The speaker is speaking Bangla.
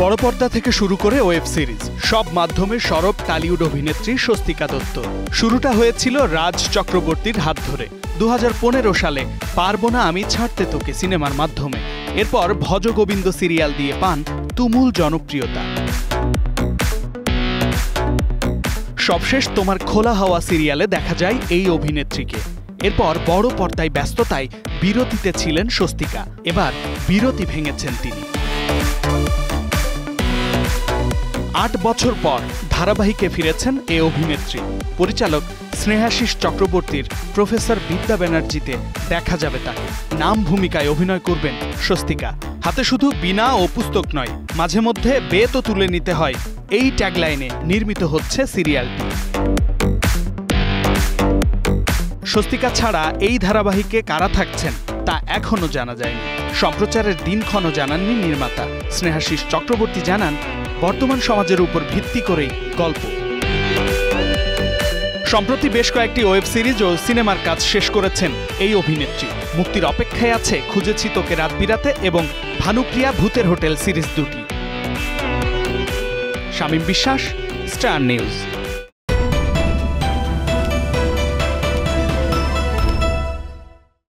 বড় পর্দা থেকে শুরু করে ওয়েব সিরিজ সব মাধ্যমে সরব টালিউড অভিনেত্রী স্বস্তিকা দত্ত। শুরুটা হয়েছিল রাজ চক্রবর্তীর হাত ধরে 2015 সালে পারবো না আমি ছাড়তে তোকে সিনেমার মাধ্যমে। এরপর ভজগোবিন্দ সিরিয়াল দিয়ে পান তুমুল জনপ্রিয়তা। সবশেষ তোমার খোলা হাওয়া সিরিয়ালে দেখা যায় এই অভিনেত্রীকে। এরপর বড় পর্দায় ব্যস্ততায় বিরতিতে ছিলেন স্বস্তিকা। এবার বিরতি ভেঙেছেন তিনি। 8 বছর পর ধারাবাহিকে ফিরেছেন এই অভিনেত্রী। পরিচালক স্নেহাশিস চক্রবর্তীর প্রফেসর বিদ্যা ব্যানার্জিতে দেখা যাবে তাকে। নাম ভূমিকায় অভিনয় করবেন স্বস্তিকা। হাতে শুধু বীণা ও পুস্তক নয়, মাঝে মধ্যে বেতও তুলে নিতে হয়, এই ট্যাগলাইনে নির্মিত হচ্ছে সিরিয়ালটি। স্বস্তিকা ছাড়া এই ধারাবাহিকে কারা থাকছেন তা এখনো জানা যায়নি। সম্প্রচারের দিনক্ষণও জানাননি নির্মাতা। স্নেহাশিস চক্রবর্তী জানান, বর্তমান সমাজের উপর ভিত্তি করেই গল্প। সম্প্রতি বেশ কয়েকটি ওয়েব সিরিজ ও সিনেমার কাজ শেষ করেছেন এই অভিনেত্রী। মুক্তির অপেক্ষায় আছে খুঁজেছি তোকে রাত বিরাতে এবং ভানুপ্রিয়া ভূতের হোটেল সিরিজ দুটি। শামীম বিশ্বাস, স্টার নিউজ।